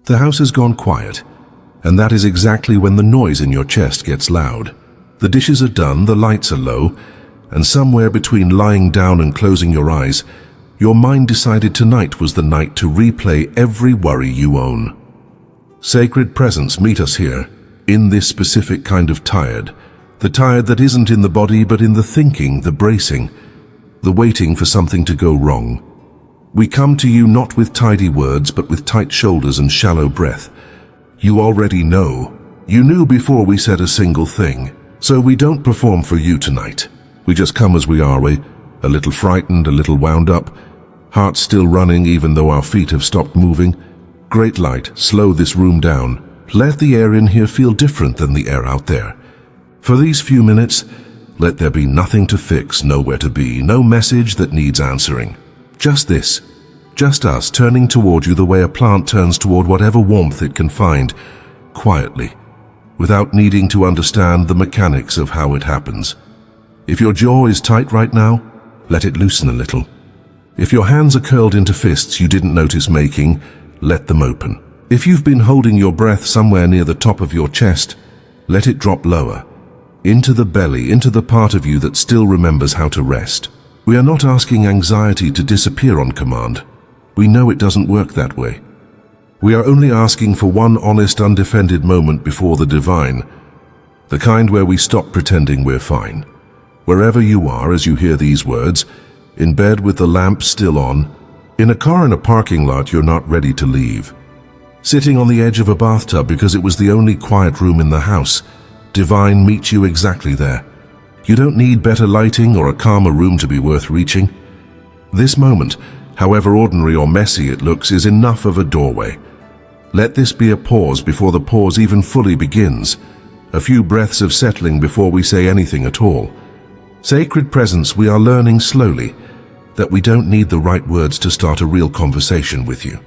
The house has gone quiet, and that is exactly when the noise in your chest gets loud. The dishes are done, the lights are low, and somewhere between lying down and closing your eyes, your mind decided tonight was the night to replay every worry you own. Sacred presence meet us here, in this specific kind of tired. The tired that isn't in the body but in the thinking, the bracing, the waiting for something to go wrong. We come to you not with tidy words but with tight shoulders and shallow breath. You already know. You knew before we said a single thing. So we don't perform for you tonight. We just come as we are, a little frightened, a little wound up, hearts still running even though our feet have stopped moving. Great light, slow this room down. Let the air in here feel different than the air out there. For these few minutes, let there be nothing to fix, nowhere to be, no message that needs answering. Just this, just us turning toward you the way a plant turns toward whatever warmth it can find, quietly, without needing to understand the mechanics of how it happens. If your jaw is tight right now, let it loosen a little. If your hands are curled into fists you didn't notice making, let them open. If you've been holding your breath somewhere near the top of your chest, let it drop lower, into the belly, into the part of you that still remembers how to rest. We are not asking anxiety to disappear on command. We know it doesn't work that way. We are only asking for one honest, undefended moment before the divine, the kind where we stop pretending we're fine. Wherever you are as you hear these words, in bed with the lamp still on, in a car in a parking lot you're not ready to leave, sitting on the edge of a bathtub because it was the only quiet room in the house, divine meets you exactly there. You don't need better lighting or a calmer room to be worth reaching. This moment, however ordinary or messy it looks, is enough of a doorway. Let this be a pause before the pause even fully begins, a few breaths of settling before we say anything at all. Sacred presence, we are learning slowly that we don't need the right words to start a real conversation with you.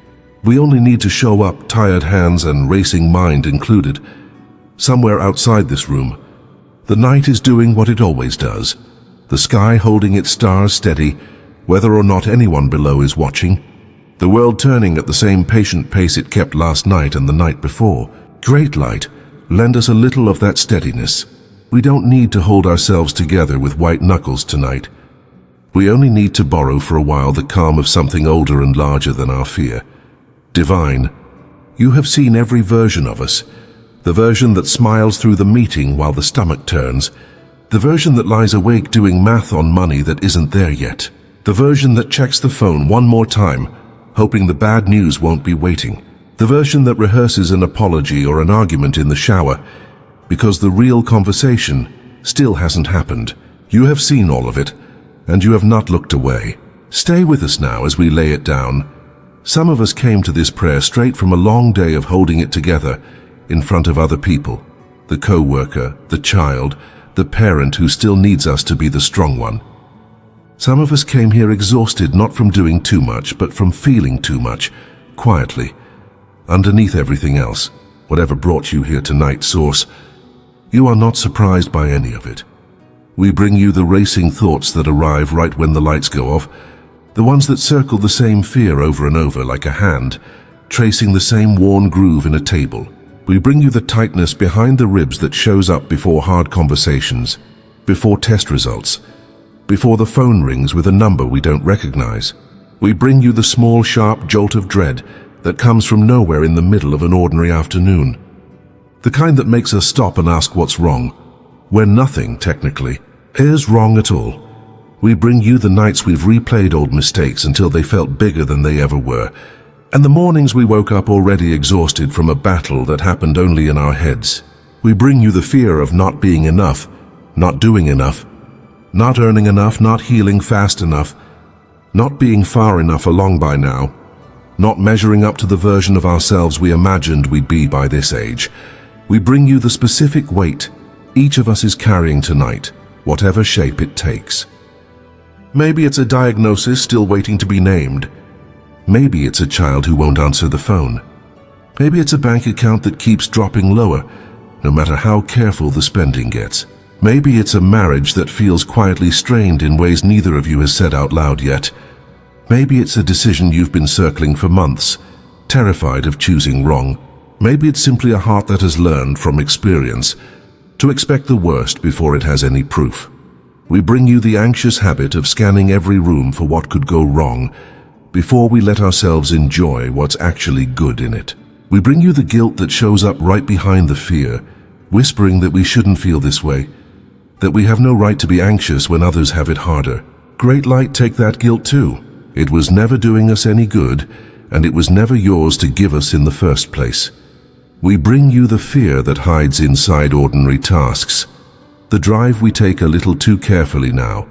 We only need to show up, tired hands and racing mind included. Somewhere outside this room, the night is doing what it always does, the sky holding its stars steady, whether or not anyone below is watching. The world turning at the same patient pace it kept last night and the night before. Great light, lend us a little of that steadiness. We don't need to hold ourselves together with white knuckles tonight. We only need to borrow for a while the calm of something older and larger than our fear. Divine, you have seen every version of us. The version that smiles through the meeting while the stomach turns. The version that lies awake doing math on money that isn't there yet. The version that checks the phone one more time, hoping the bad news won't be waiting. The version that rehearses an apology or an argument in the shower, because the real conversation still hasn't happened. You have seen all of it, and you have not looked away. Stay with us now as we lay it down. Some of us came to this prayer straight from a long day of holding it together in front of other people, the co-worker, the child, the parent who still needs us to be the strong one. Some of us came here exhausted not from doing too much, but from feeling too much, quietly, underneath everything else. Whatever brought you here tonight, Source, you are not surprised by any of it. We bring you the racing thoughts that arrive right when the lights go off, the ones that circle the same fear over and over like a hand, tracing the same worn groove in a table. We bring you the tightness behind the ribs that shows up before hard conversations, before test results, before the phone rings with a number we don't recognize. We bring you the small, sharp jolt of dread that comes from nowhere in the middle of an ordinary afternoon. The kind that makes us stop and ask what's wrong, when nothing, technically, is wrong at all. We bring you the nights we've replayed old mistakes until they felt bigger than they ever were, and the mornings we woke up already exhausted from a battle that happened only in our heads. We bring you the fear of not being enough, not doing enough, not earning enough, not healing fast enough, not being far enough along by now, not measuring up to the version of ourselves we imagined we'd be by this age. We bring you the specific weight each of us is carrying tonight, whatever shape it takes. Maybe it's a diagnosis still waiting to be named. Maybe it's a child who won't answer the phone. Maybe it's a bank account that keeps dropping lower, no matter how careful the spending gets. Maybe it's a marriage that feels quietly strained in ways neither of you has said out loud yet. Maybe it's a decision you've been circling for months, terrified of choosing wrong. Maybe it's simply a heart that has learned from experience to expect the worst before it has any proof. We bring you the anxious habit of scanning every room for what could go wrong before we let ourselves enjoy what's actually good in it. We bring you the guilt that shows up right behind the fear, whispering that we shouldn't feel this way, that we have no right to be anxious when others have it harder. Great light, take that guilt too. It was never doing us any good, and it was never yours to give us in the first place. We bring you the fear that hides inside ordinary tasks, the drive we take a little too carefully now,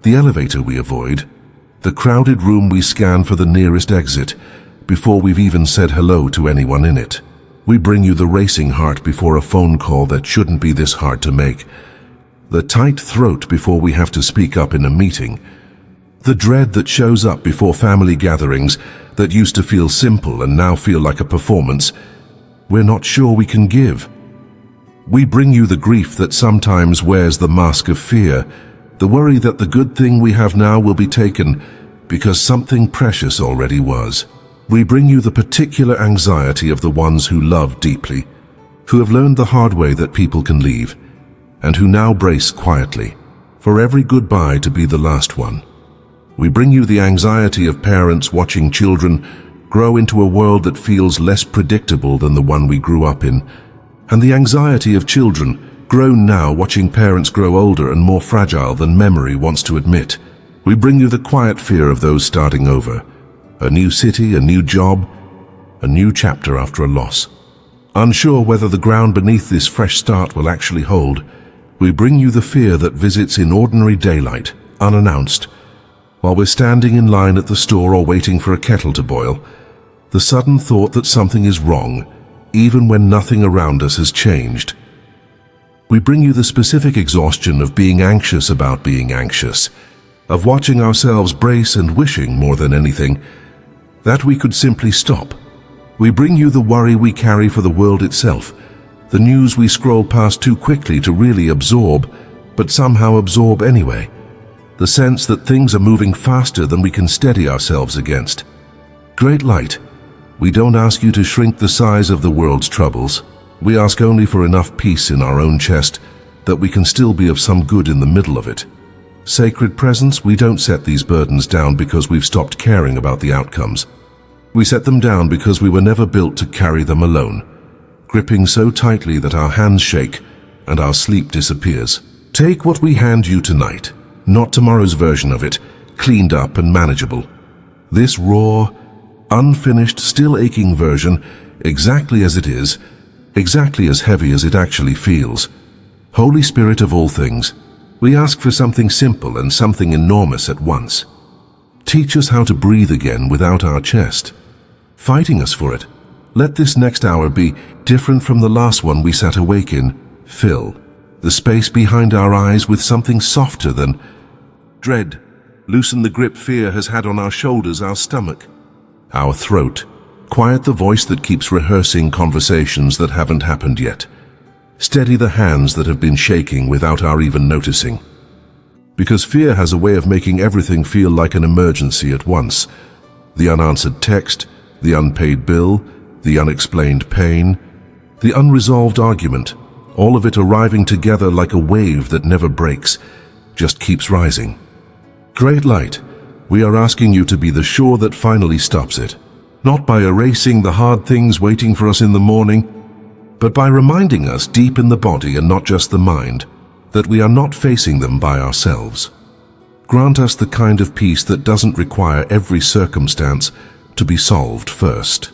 the elevator we avoid, the crowded room we scan for the nearest exit before we've even said hello to anyone in it. We bring you the racing heart before a phone call that shouldn't be this hard to make, the tight throat before we have to speak up in a meeting, the dread that shows up before family gatherings that used to feel simple and now feel like a performance we're not sure we can give. We bring you the grief that sometimes wears the mask of fear, the worry that the good thing we have now will be taken because something precious already was. We bring you the particular anxiety of the ones who love deeply, who have learned the hard way that people can leave, and who now brace quietly for every goodbye to be the last one. We bring you the anxiety of parents watching children grow into a world that feels less predictable than the one we grew up in, and the anxiety of children grown now watching parents grow older and more fragile than memory wants to admit. We bring you the quiet fear of those starting over, a new city, a new job, a new chapter after a loss. Unsure whether the ground beneath this fresh start will actually hold, we bring you the fear that visits in ordinary daylight, unannounced, while we're standing in line at the store or waiting for a kettle to boil, the sudden thought that something is wrong, even when nothing around us has changed. We bring you the specific exhaustion of being anxious about being anxious, of watching ourselves brace and wishing more than anything that we could simply stop. We bring you the worry we carry for the world itself, the news we scroll past too quickly to really absorb, but somehow absorb anyway, the sense that things are moving faster than we can steady ourselves against. Great light, we don't ask you to shrink the size of the world's troubles. We ask only for enough peace in our own chest that we can still be of some good in the middle of it. Sacred presence, we don't set these burdens down because we've stopped caring about the outcomes. We set them down because we were never built to carry them alone, gripping so tightly that our hands shake and our sleep disappears. Take what we hand you tonight, not tomorrow's version of it, cleaned up and manageable. This raw, unfinished, still aching version, exactly as it is, exactly as heavy as it actually feels. Holy Spirit of all things, we ask for something simple and something enormous at once. Teach us how to breathe again without our chest, fighting us for it. Let this next hour be different from the last one we sat awake in. Fill the space behind our eyes with something softer than dread. Loosen the grip fear has had on our shoulders, our stomach, our throat. Quiet the voice that keeps rehearsing conversations that haven't happened yet. Steady the hands that have been shaking without our even noticing. Because fear has a way of making everything feel like an emergency at once. The unanswered text, the unpaid bill, the unexplained pain, the unresolved argument, all of it arriving together like a wave that never breaks, just keeps rising. Great light, we are asking you to be the shore that finally stops it. Not by erasing the hard things waiting for us in the morning, but by reminding us deep in the body and not just the mind, that we are not facing them by ourselves. Grant us the kind of peace that doesn't require every circumstance to be solved first.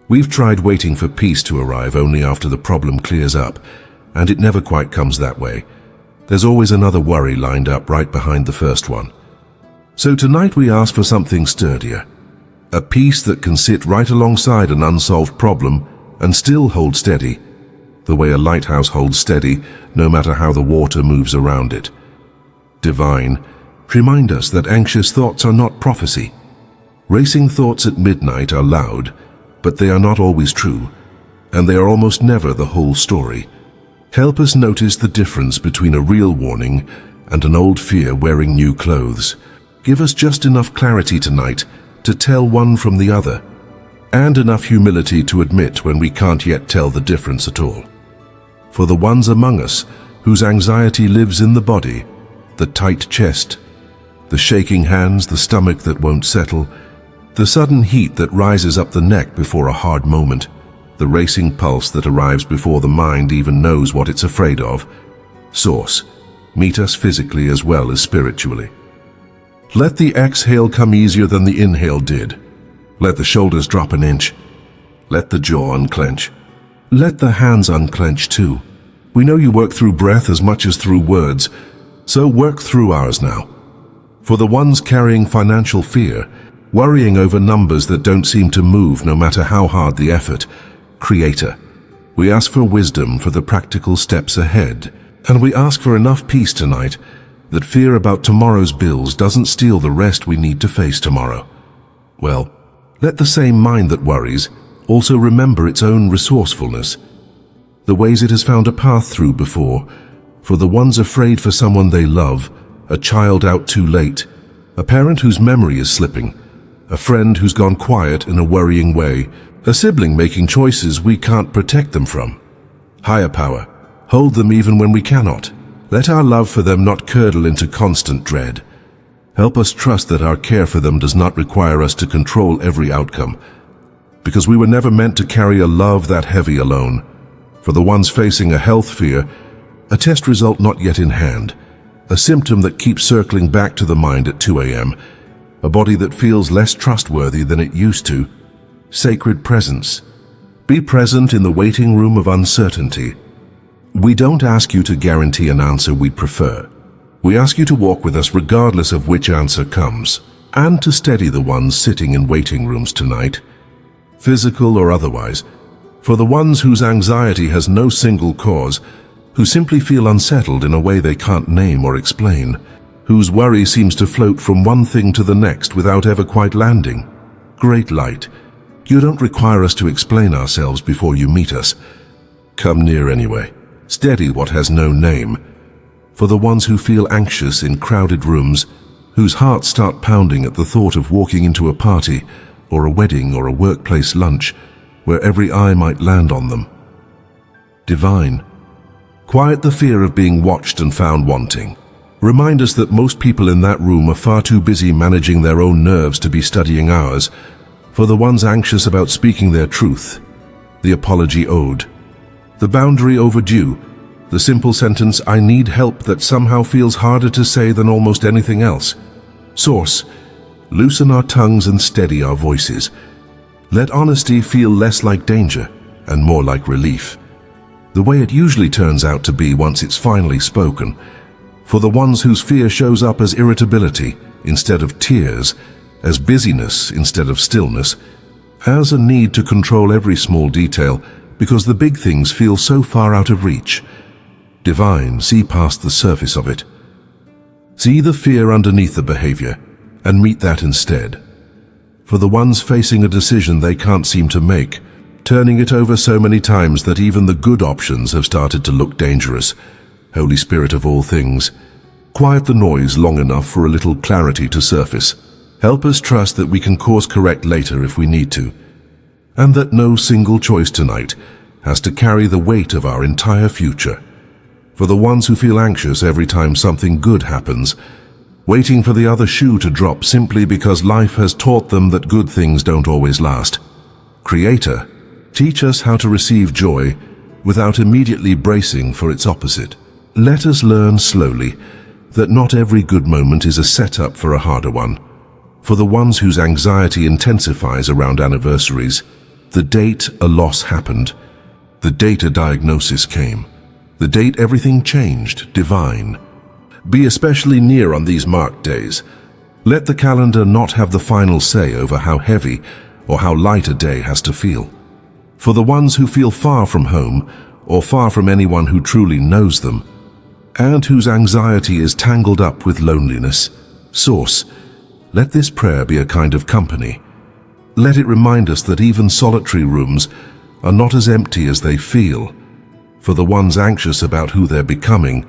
We've tried waiting for peace to arrive only after the problem clears up, and it never quite comes that way. There's always another worry lined up right behind the first one. So tonight we ask for something sturdier, a peace that can sit right alongside an unsolved problem and still hold steady, the way a lighthouse holds steady no matter how the water moves around it. Divine, remind us that anxious thoughts are not prophecy. Racing thoughts at midnight are loud, but they are not always true, and they are almost never the whole story. Help us notice the difference between a real warning and an old fear wearing new clothes. Give us just enough clarity tonight to tell one from the other, and enough humility to admit when we can't yet tell the difference at all. For the ones among us whose anxiety lives in the body, the tight chest, the shaking hands, the stomach that won't settle, the sudden heat that rises up the neck before a hard moment, the racing pulse that arrives before the mind even knows what it's afraid of. Source, meet us physically as well as spiritually. Let the exhale come easier than the inhale did. Let the shoulders drop an inch. Let the jaw unclench. Let the hands unclench too. We know you work through breath as much as through words, so work through ours now. For the ones carrying financial fear, worrying over numbers that don't seem to move no matter how hard the effort, Creator, we ask for wisdom for the practical steps ahead, and we ask for enough peace tonight that fear about tomorrow's bills doesn't steal the rest we need to face tomorrow. Well, let the same mind that worries also remember its own resourcefulness, the ways it has found a path through before, for the ones afraid for someone they love, a child out too late, a parent whose memory is slipping, a friend who's gone quiet in a worrying way, a sibling making choices we can't protect them from. Higher power, hold them even when we cannot. Let our love for them not curdle into constant dread. Help us trust that our care for them does not require us to control every outcome, because we were never meant to carry a love that heavy alone. For the ones facing a health fear, a test result not yet in hand, a symptom that keeps circling back to the mind at 2 a.m., a body that feels less trustworthy than it used to, sacred presence. Be present in the waiting room of uncertainty. We don't ask you to guarantee an answer we'd prefer. We ask you to walk with us regardless of which answer comes, and to steady the ones sitting in waiting rooms tonight, physical or otherwise, for the ones whose anxiety has no single cause, who simply feel unsettled in a way they can't name or explain, whose worry seems to float from one thing to the next without ever quite landing. Great light, you don't require us to explain ourselves before you meet us. Come near anyway. Steady what has no name. For the ones who feel anxious in crowded rooms, whose hearts start pounding at the thought of walking into a party, or a wedding or a workplace lunch, where every eye might land on them. Divine, quiet the fear of being watched and found wanting. Remind us that most people in that room are far too busy managing their own nerves to be studying ours. For the ones anxious about speaking their truth, the apology owed, the boundary overdue, the simple sentence, I need help, that somehow feels harder to say than almost anything else. Source, loosen our tongues and steady our voices. Let honesty feel less like danger and more like relief, the way it usually turns out to be once it's finally spoken. For the ones whose fear shows up as irritability instead of tears, as busyness instead of stillness, as a need to control every small detail because the big things feel so far out of reach. Divine, see past the surface of it. See the fear underneath the behavior and meet that instead. For the ones facing a decision they can't seem to make, turning it over so many times that even the good options have started to look dangerous. Holy Spirit of all things, quiet the noise long enough for a little clarity to surface. Help us trust that we can course correct later if we need to, and that no single choice tonight has to carry the weight of our entire future. For the ones who feel anxious every time something good happens, waiting for the other shoe to drop simply because life has taught them that good things don't always last. Creator, teach us how to receive joy without immediately bracing for its opposite. Let us learn slowly that not every good moment is a setup for a harder one. For the ones whose anxiety intensifies around anniversaries, the date a loss happened, the date a diagnosis came, the date everything changed, divine. Be especially near on these marked days. Let the calendar not have the final say over how heavy or how light a day has to feel. For the ones who feel far from home or far from anyone who truly knows them, and whose anxiety is tangled up with loneliness, Source, let this prayer be a kind of company. Let it remind us that even solitary rooms are not as empty as they feel. For the ones anxious about who they're becoming,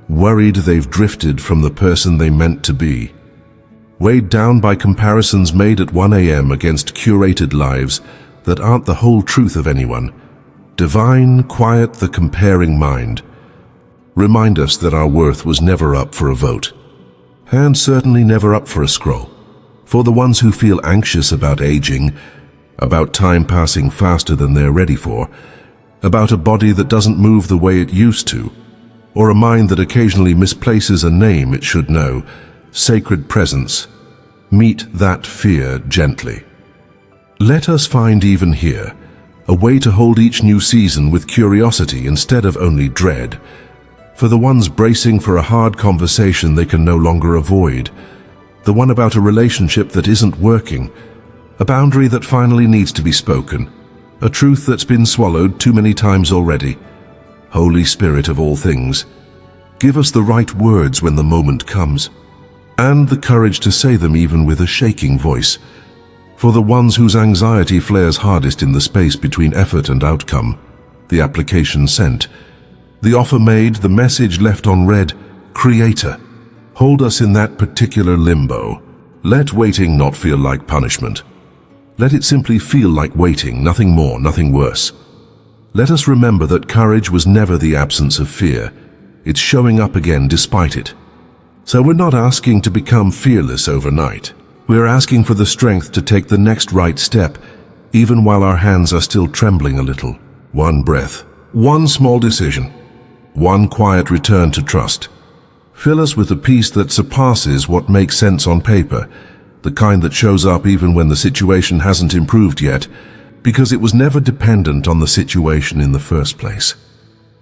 worried they've drifted from the person they meant to be, weighed down by comparisons made at 1 a.m. against curated lives that aren't the whole truth of anyone. Divine, quiet the comparing mind. Remind us that our worth was never up for a vote, and certainly never up for a scroll. For the ones who feel anxious about aging, about time passing faster than they're ready for, about a body that doesn't move the way it used to, or a mind that occasionally misplaces a name it should know, sacred presence, meet that fear gently. Let us find even here a way to hold each new season with curiosity instead of only dread. For the ones bracing for a hard conversation they can no longer avoid, the one about a relationship that isn't working, a boundary that finally needs to be spoken, a truth that's been swallowed too many times already. Holy Spirit of all things, give us the right words when the moment comes, and the courage to say them even with a shaking voice. For the ones whose anxiety flares hardest in the space between effort and outcome, the application sent, the offer made, the message left unread, Creator, hold us in that particular limbo. Let waiting not feel like punishment. Let it simply feel like waiting, nothing more, nothing worse. Let us remember that courage was never the absence of fear. It's showing up again despite it. So we're not asking to become fearless overnight. We're asking for the strength to take the next right step, even while our hands are still trembling a little. One breath, one small decision, one quiet return to trust. Fill us with a peace that surpasses what makes sense on paper, the kind that shows up even when the situation hasn't improved yet, because it was never dependent on the situation in the first place.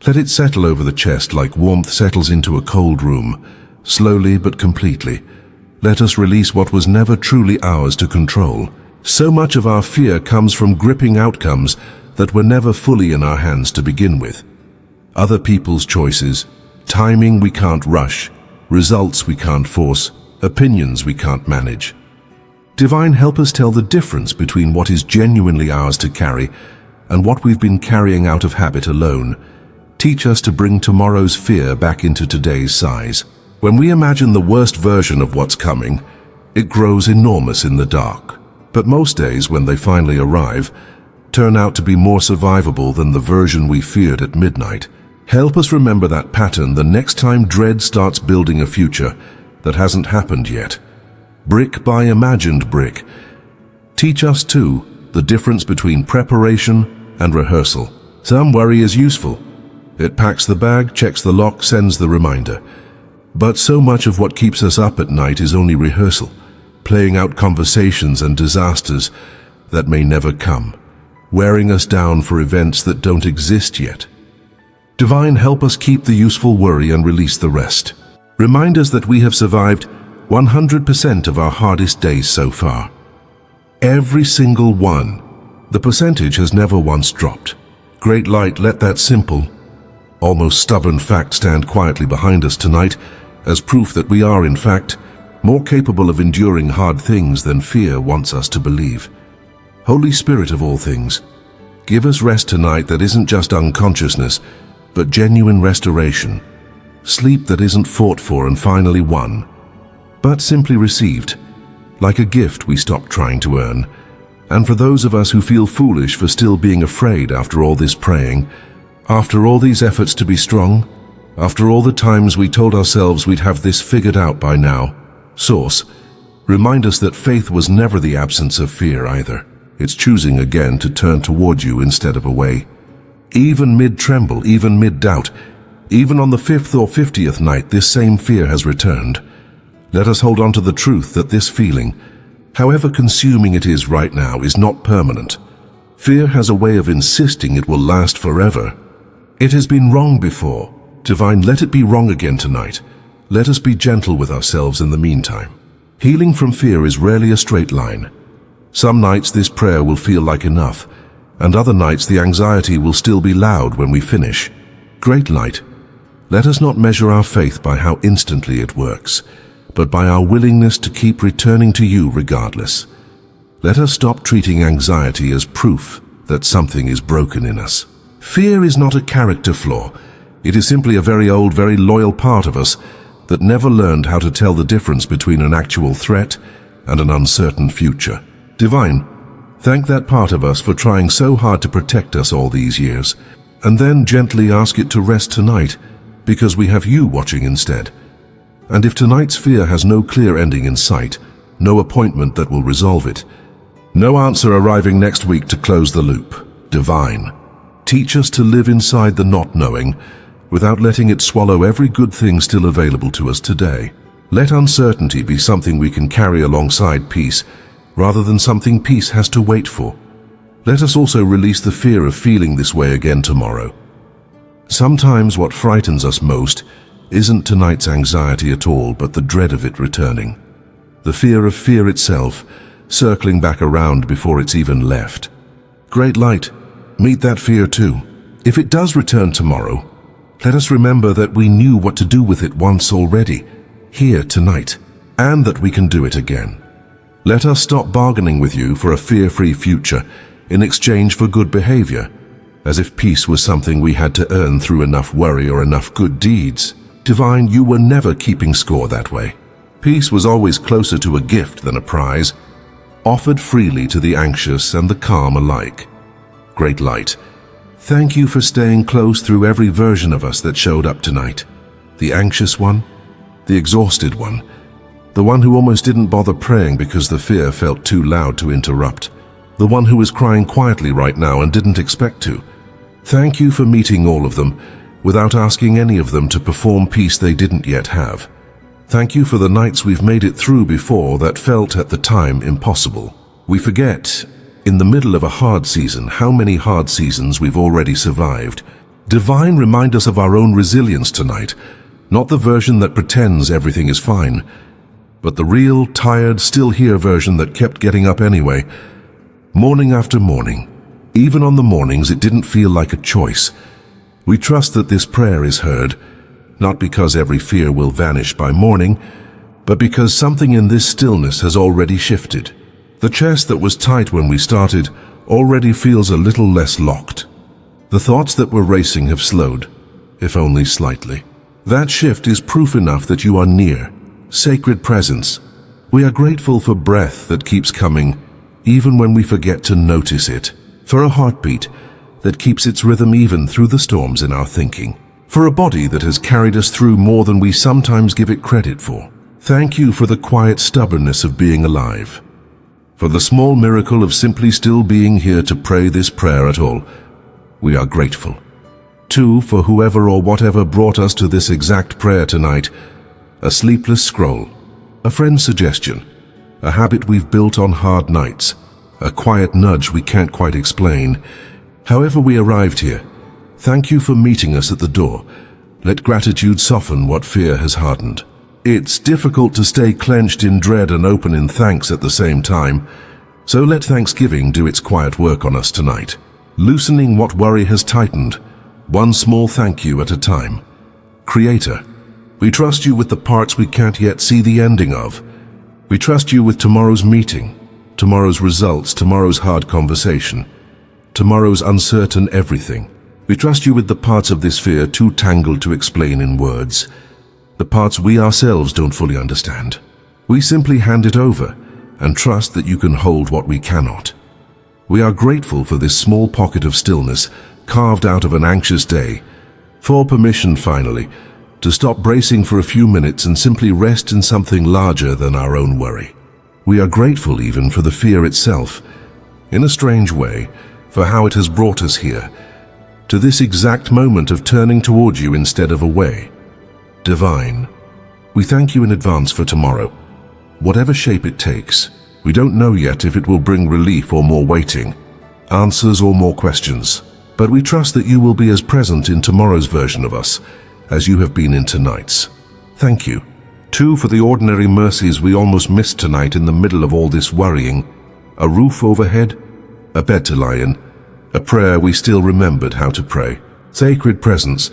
Let it settle over the chest like warmth settles into a cold room, slowly but completely. Let us release what was never truly ours to control. So much of our fear comes from gripping outcomes that were never fully in our hands to begin with. Other people's choices, timing we can't rush, results we can't force, opinions we can't manage. Divine, help us tell the difference between what is genuinely ours to carry and what we've been carrying out of habit alone. Teach us to bring tomorrow's fear back into today's size. When we imagine the worst version of what's coming, it grows enormous in the dark. But most days, when they finally arrive, turn out to be more survivable than the version we feared at midnight. Help us remember that pattern the next time dread starts building a future that hasn't happened yet. Brick by imagined brick. Teach us, too, the difference between preparation and rehearsal. Some worry is useful. It packs the bag, checks the lock, sends the reminder. But so much of what keeps us up at night is only rehearsal, playing out conversations and disasters that may never come, wearing us down for events that don't exist yet. Divine, help us keep the useful worry and release the rest. Remind us that we have survived 100% of our hardest days so far. Every single one. The percentage has never once dropped. Great light, let that simple, almost stubborn fact stand quietly behind us tonight as proof that we are, in fact, more capable of enduring hard things than fear wants us to believe. Holy Spirit of all things, give us rest tonight that isn't just unconsciousness, but genuine restoration. Sleep that isn't fought for and finally won, but simply received, like a gift we stopped trying to earn. And for those of us who feel foolish for still being afraid after all this praying, after all these efforts to be strong, after all the times we told ourselves we'd have this figured out by now, Source, remind us that faith was never the absence of fear either. It's choosing again to turn toward you instead of away. Even mid-tremble, even mid-doubt, even on the 5th or 50th night, this same fear has returned. Let us hold on to the truth that this feeling, however consuming it is right now, is not permanent. Fear has a way of insisting it will last forever. It has been wrong before. Divine, let it be wrong again tonight. Let us be gentle with ourselves in the meantime. Healing from fear is rarely a straight line. Some nights this prayer will feel like enough, and other nights the anxiety will still be loud when we finish. Great light, let us not measure our faith by how instantly it works, but by our willingness to keep returning to you regardless. Let us stop treating anxiety as proof that something is broken in us. Fear is not a character flaw. It is simply a very old, very loyal part of us that never learned how to tell the difference between an actual threat and an uncertain future. Divine, thank that part of us for trying so hard to protect us all these years, and then gently ask it to rest tonight because we have you watching instead. And if tonight's fear has no clear ending in sight, no appointment that will resolve it, no answer arriving next week to close the loop, Divine, teach us to live inside the not knowing without letting it swallow every good thing still available to us today. Let uncertainty be something we can carry alongside peace rather than something peace has to wait for. Let us also release the fear of feeling this way again tomorrow. Sometimes what frightens us most isn't tonight's anxiety at all, but the dread of it returning. The fear of fear itself, circling back around before it's even left. Great Light, meet that fear too. If it does return tomorrow, let us remember that we knew what to do with it once already, here tonight, and that we can do it again. Let us stop bargaining with you for a fear-free future in exchange for good behavior, as if peace was something we had to earn through enough worry or enough good deeds. Divine, you were never keeping score that way. Peace was always closer to a gift than a prize, offered freely to the anxious and the calm alike. Great Light, thank you for staying close through every version of us that showed up tonight. The anxious one, the exhausted one, the one who almost didn't bother praying because the fear felt too loud to interrupt, the one who is crying quietly right now and didn't expect to. Thank you for meeting all of them without asking any of them to perform peace they didn't yet have. Thank you for the nights we've made it through before that felt at the time impossible. We forget, in the middle of a hard season, how many hard seasons we've already survived. Divine, remind us of our own resilience tonight, not the version that pretends everything is fine, but the real, tired, still here version that kept getting up anyway, morning after morning. Even on the mornings it didn't feel like a choice. We trust that this prayer is heard, not because every fear will vanish by morning, but because something in this stillness has already shifted. The chest that was tight when we started already feels a little less locked. The thoughts that were racing have slowed, if only slightly. That shift is proof enough that you are near, sacred presence. We are grateful for breath that keeps coming, even when we forget to notice it, for a heartbeat that keeps its rhythm even through the storms in our thinking, for a body that has carried us through more than we sometimes give it credit for. Thank you for the quiet stubbornness of being alive, for the small miracle of simply still being here to pray this prayer at all. We are grateful. 2, for whoever or whatever brought us to this exact prayer tonight, a sleepless scroll, a friend's suggestion, a habit we've built on hard nights, a quiet nudge we can't quite explain. However we arrived here, thank you for meeting us at the door. Let gratitude soften what fear has hardened. It's difficult to stay clenched in dread and open in thanks at the same time, so let thanksgiving do its quiet work on us tonight, loosening what worry has tightened, one small thank you at a time. Creator, we trust you with the parts we can't yet see the ending of. We trust you with tomorrow's meeting, tomorrow's results, tomorrow's hard conversation, tomorrow's uncertain everything. We trust you with the parts of this fear too tangled to explain in words, the parts we ourselves don't fully understand. We simply hand it over and trust that you can hold what we cannot. We are grateful for this small pocket of stillness carved out of an anxious day, for permission finally to stop bracing for a few minutes and simply rest in something larger than our own worry. We are grateful even for the fear itself, in a strange way, for how it has brought us here, to this exact moment of turning toward you instead of away. Divine, we thank you in advance for tomorrow, whatever shape it takes. We don't know yet if it will bring relief or more waiting, answers or more questions, but we trust that you will be as present in tomorrow's version of us as you have been in tonight's. Thank you. 2, for the ordinary mercies we almost missed tonight in the middle of all this worrying, a roof overhead, a bed to lie in, a prayer we still remembered how to pray. Sacred presence,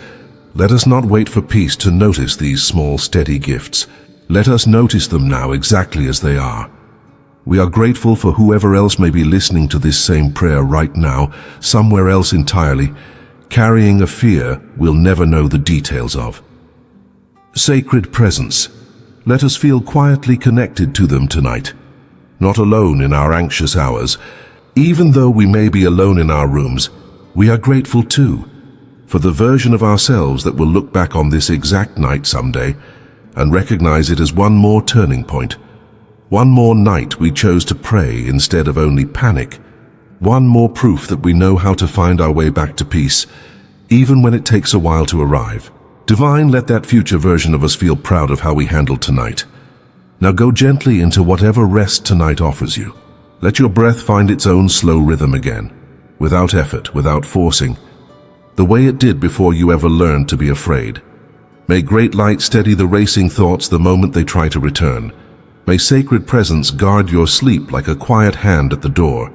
let us not wait for peace to notice these small, steady gifts. Let us notice them now exactly as they are. We are grateful for whoever else may be listening to this same prayer right now, somewhere else entirely, carrying a fear we'll never know the details of. Sacred presence. Let us feel quietly connected to them tonight. Not alone in our anxious hours. Even though we may be alone in our rooms, we are grateful too, for the version of ourselves that will look back on this exact night someday and recognize it as one more turning point. One more night we chose to pray instead of only panic. One more proof that we know how to find our way back to peace, even when it takes a while to arrive. Divine, let that future version of us feel proud of how we handled tonight. Now go gently into whatever rest tonight offers you. Let your breath find its own slow rhythm again, without effort, without forcing, the way it did before you ever learned to be afraid. May great light steady the racing thoughts the moment they try to return. May sacred presence guard your sleep like a quiet hand at the door.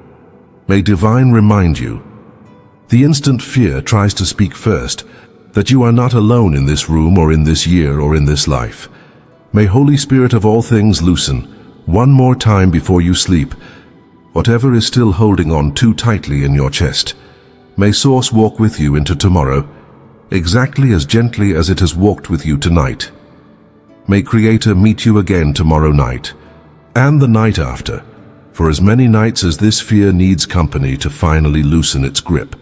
May divine remind you, the instant fear tries to speak first, that you are not alone in this room or in this year or in this life. May Holy Spirit of all things loosen, one more time before you sleep, whatever is still holding on too tightly in your chest. May Source walk with you into tomorrow, exactly as gently as it has walked with you tonight. May Creator meet you again tomorrow night, and the night after, for as many nights as this fear needs company to finally loosen its grip.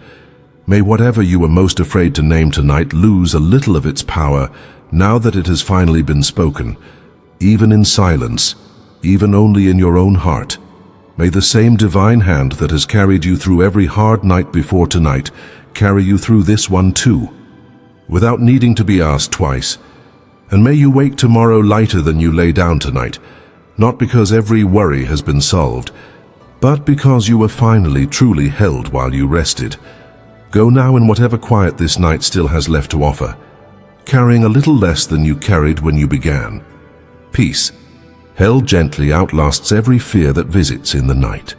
May whatever you were most afraid to name tonight lose a little of its power now that it has finally been spoken, even in silence, even only in your own heart. May the same divine hand that has carried you through every hard night before tonight carry you through this one too, without needing to be asked twice. And may you wake tomorrow lighter than you lay down tonight, not because every worry has been solved, but because you were finally truly held while you rested. Go now in whatever quiet this night still has left to offer, carrying a little less than you carried when you began. Peace, held gently, outlasts every fear that visits in the night.